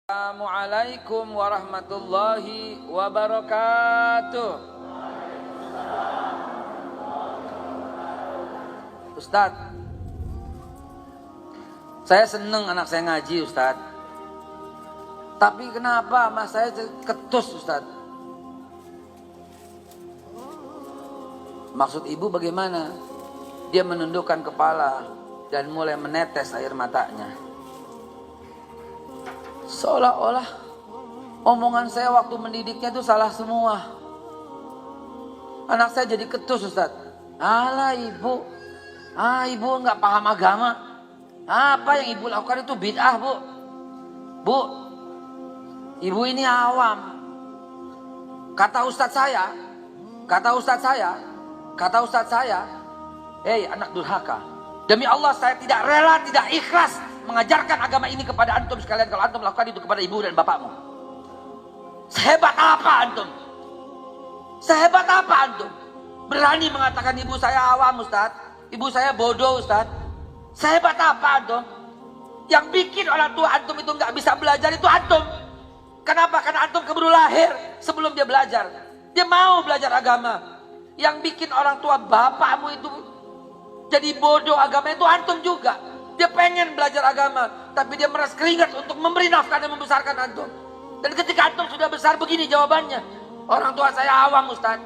Assalamualaikum warahmatullahi wabarakatuh. Ustadz, saya seneng anak saya ngaji Ustadz. Tapi kenapa mas saya ketus Ustadz? Maksud ibu bagaimana? Dia menundukkan kepala dan mulai menetes air matanya. Seolah-olah omongan saya waktu mendidiknya itu salah semua. Anak saya jadi ketus Ustaz. Alah ibu, ibu nggak paham agama. Apa yang ibu lakukan itu bid'ah bu. Bu, ibu ini awam. Kata Ustaz saya, hei anak durhaka, demi Allah saya tidak rela, tidak ikhlas mengajarkan agama ini kepada antum sekalian kalau antum melakukan itu kepada ibu dan bapakmu. Sehebat apa antum? Sehebat apa antum? Berani mengatakan ibu saya awam Ustaz, ibu saya bodoh Ustaz. Sehebat apa antum? Yang bikin orang tua antum itu nggak bisa belajar itu antum. Kenapa? Karena antum keburu lahir sebelum dia belajar. Dia mau belajar agama. Yang bikin orang tua bapakmu itu jadi bodoh agama itu antum juga. Dia pengen belajar agama, tapi dia meras keringat untuk memberi nafkah dan membesarkan antum. Dan ketika antum sudah besar begini jawabannya, orang tua saya awam Ustaz,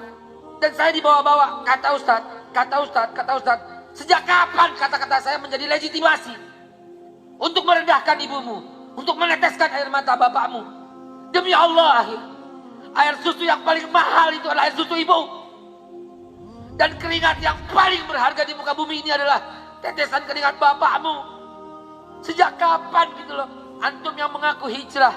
dan saya dibawa-bawa. Kata Ustaz, sejak kapan kata-kata saya menjadi legitimasi untuk merendahkan ibumu, untuk meneteskan air mata bapakmu? Demi Allah, air susu yang paling mahal itu adalah air susu ibu. Dan keringat yang paling berharga di muka bumi ini adalah tetesan keringat bapakmu. Sejak kapan gitu loh antum yang mengaku hijrah,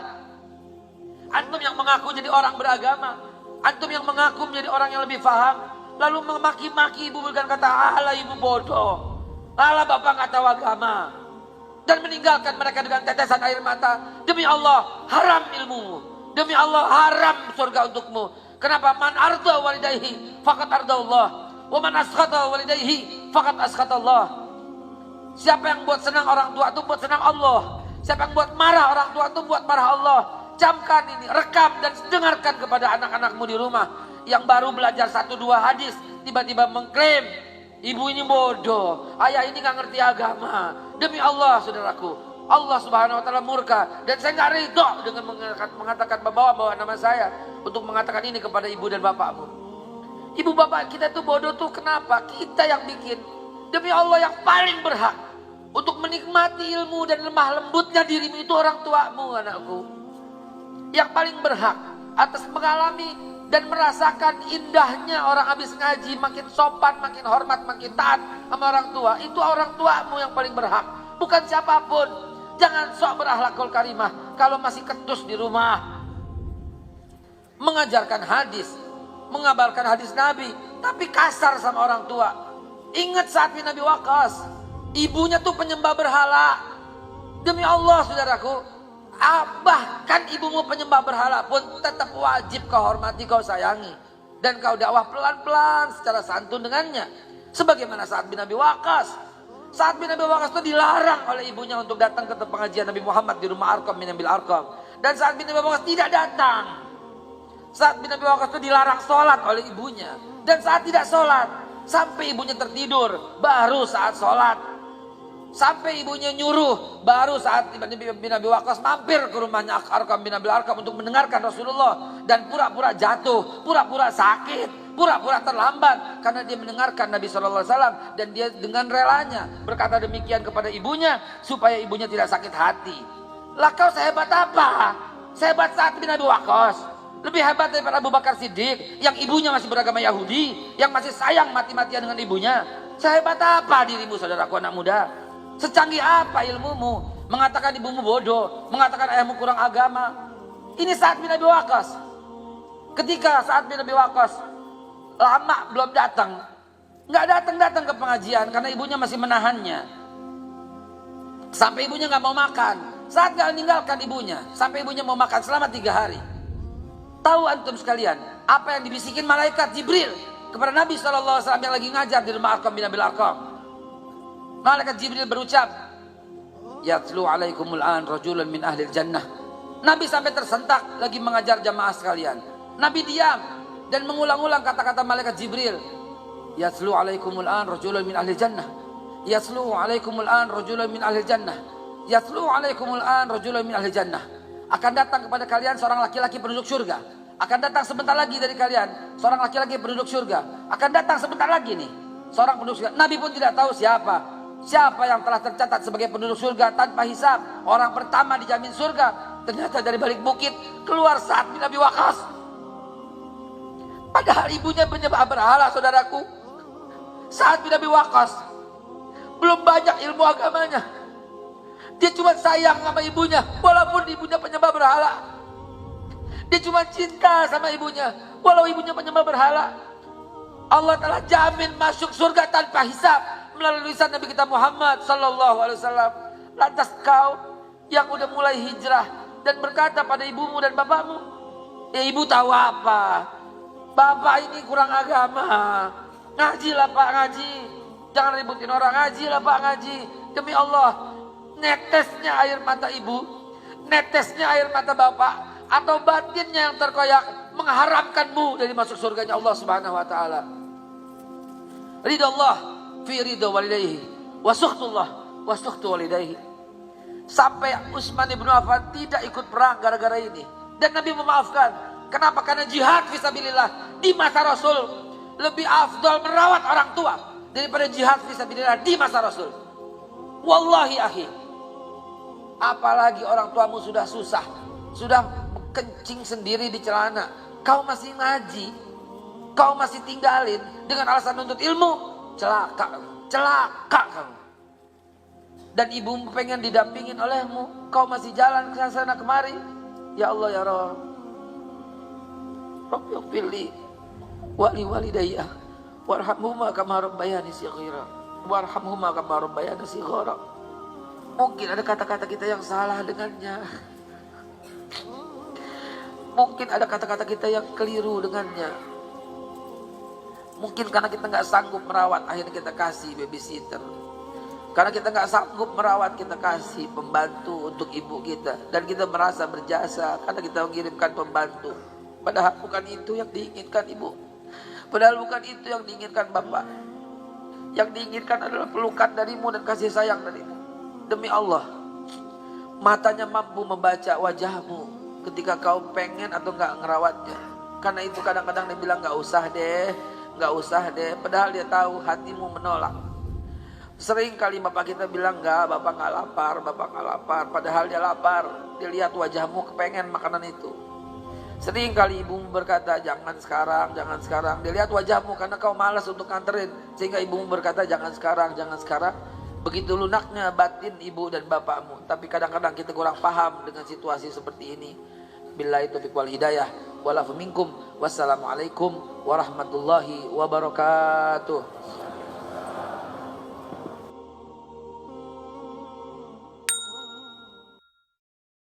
antum yang mengaku jadi orang beragama, antum yang mengaku menjadi orang yang lebih paham, lalu memaki-maki ibu dengan kata alah ibu bodoh, alah bapak nggak tahu agama, dan meninggalkan mereka dengan tetesan air mata. Demi Allah haram ilmumu, demi Allah haram surga untukmu. Kenapa? Man arda walidayhi faqad arda Allah, wa man askhata walidayhi faqad askhata Allah. Siapa yang buat senang orang tua itu buat senang Allah. Siapa yang buat marah orang tua itu buat marah Allah. Camkan ini, rekam dan dengarkan kepada anak-anakmu di rumah yang baru belajar 1-2 hadis, tiba-tiba mengklaim ibu ini bodoh, ayah ini gak ngerti agama. Demi Allah saudaraku, Allah subhanahu wa ta'ala murka. Dan saya gak ridho dengan mengatakan bawa nama saya untuk mengatakan ini kepada ibu dan bapakmu. Ibu bapak kita itu bodoh tuh kenapa? Kita yang bikin. Demi Allah yang paling berhak untuk menikmati ilmu dan lemah lembutnya dirimu itu orang tuamu anakku. Yang paling berhak atas mengalami dan merasakan indahnya orang habis ngaji, makin sopan, makin hormat, makin taat sama orang tua. Itu orang tuamu yang paling berhak, bukan siapapun. Jangan sok berakhlakul karimah kalau masih ketus di rumah. Mengajarkan hadis, mengabarkan hadis Nabi, tapi kasar sama orang tua. Ingat Sa'ad bin Abi Waqqas, ibunya tuh penyembah berhala. Demi Allah saudaraku, bahkan ibumu penyembah berhala pun tetap wajib kau hormati, kau sayangi, dan kau dakwah pelan-pelan secara santun dengannya. Sebagaimana Sa'ad bin Abi Waqqas. Sa'ad bin Abi Waqqas itu dilarang oleh ibunya untuk datang ke pengajian Nabi Muhammad di rumah Arqam bin Abil Arqam, dan Sa'ad bin Abi Waqqas tidak datang. Sa'ad bin Abi Waqqas itu dilarang sholat oleh ibunya, dan saat tidak sholat sampai ibunya tertidur, baru saat sholat. Sampai ibunya nyuruh, baru saat Nabi bin Abi Waqqas mampir ke rumahnya Arqam bin Abil Arqam untuk mendengarkan Rasulullah. Dan pura-pura jatuh, pura-pura sakit, pura-pura terlambat karena dia mendengarkan Nabi SAW. Dan dia dengan relanya berkata demikian kepada ibunya supaya ibunya tidak sakit hati. Lah kau sehebat apa? Sehebat Sa'ad bin Abi Waqqas? Lebih hebat daripada Abu Bakar Siddiq yang ibunya masih beragama Yahudi, yang masih sayang mati-matian dengan ibunya. Sehebat apa dirimu saudaraku anak muda? Secanggih apa ilmumu? Mengatakan ibumu bodoh, mengatakan ayahmu kurang agama. Ini Sa'ad bin Abi Waqqas. Ketika Sa'ad bin Abi Waqqas lama belum datang, nggak datang ke pengajian karena ibunya masih menahannya. Sampai ibunya nggak mau makan. Sa'ad nggak meninggalkan ibunya sampai ibunya mau makan selama 3 hari. Tahu antum sekalian apa yang dibisikin malaikat Jibril kepada Nabi SAW yang lagi ngajar di rumah Arqam bin Abil Arqam? Malaikat Jibril berucap, yatlu alaikumul an rajulun min ahli jannah Nabi sampai tersentak lagi mengajar jamaah sekalian. Nabi diam dan mengulang-ulang kata-kata malaikat Jibril. Yaslu alaikumul an rajulun min ahli jannah. Yaslu alaikumul an rajulun min ahli jannah. Yaslu alaikumul an rajulun min ahli jannah. Akan datang kepada kalian seorang laki-laki penduduk surga. Akan datang sebentar lagi dari kalian seorang laki-laki penduduk surga. Akan datang sebentar lagi nih seorang penduduk surga. Nabi pun tidak tahu siapa yang telah tercatat sebagai penduduk surga tanpa hisab. Orang pertama dijamin surga. Ternyata dari balik bukit keluar Sa'ad bin Abi Waqqas. Padahal ibunya penyembah berhala, saudaraku. Sa'ad bin Abi Waqqas belum banyak ilmu agamanya. Dia cuma sayang sama ibunya walaupun ibunya penyembah berhala. Dia cuma cinta sama ibunya walau ibunya penyembah berhala. Allah telah jamin masuk surga tanpa hisab melalui lisan Nabi kita Muhammad sallallahu alaihi wasallam. Lantas kau yang udah mulai hijrah dan berkata pada ibumu dan bapakmu, ibu tahu apa? Bapak ini kurang agama. Ngajilah Pak, ngaji. Jangan ributin orang, ngajilah Pak, ngaji. Demi Allah, netesnya air mata ibu, netesnya air mata bapak, atau batinnya yang terkoyak mengharamkanmu dari masuk surganya Allah Subhanahu wa taala. Ridha Allah fi ridha walidayhi wa sukhtullah wa sukhtu walidayhi. Sampai Utsman bin Affan tidak ikut perang gara-gara ini. Dan Nabi memaafkan. Kenapa? Karena jihad fisabilillah di masa Rasul lebih afdal merawat orang tua daripada jihad fisabilillah di masa Rasul. Wallahi akhi. Apalagi orang tuamu sudah susah, sudah kencing sendiri di celana, kau masih ngaji, kau masih tinggalin dengan alasan nuntut ilmu, celaka kamu. Dan ibumu pengen didampingin olehmu, kau masih jalan ke sana kemari. Ya Allah ya Rabb, Rabbighfirli wali walidayya warhamhuma kama rabbayani shighara warhamhuma kama rabbayani shighara. Mungkin ada kata-kata kita yang salah dengannya. Mungkin ada kata-kata kita yang keliru dengannya. Mungkin karena kita nggak sanggup merawat, akhirnya kita kasih babysitter. Karena kita nggak sanggup merawat, kita kasih pembantu untuk ibu kita. Dan kita merasa berjasa karena kita mengirimkan pembantu. Padahal bukan itu yang diinginkan ibu. Padahal bukan itu yang diinginkan bapak. Yang diinginkan adalah pelukan darimu dan kasih sayang darimu. Demi Allah, matanya mampu membaca wajahmu ketika kau pengen atau nggak ngerawatnya. Karena itu kadang-kadang dia bilang nggak usah deh. Padahal dia tahu hatimu menolak. Sering kali bapak kita bilang bapak nggak lapar. Padahal dia lapar. Dia lihat wajahmu kepengen makanan itu. Sering kali ibumu berkata jangan sekarang. Dia lihat wajahmu karena kau malas untuk nganterin. Sehingga ibumu berkata jangan sekarang. Begitu lunaknya batin ibu dan bapakmu. Tapi kadang-kadang kita kurang paham dengan situasi seperti ini. Billahi taufiq wal hidayah. Walafu minkum. Wassalamualaikum warahmatullahi wabarakatuh.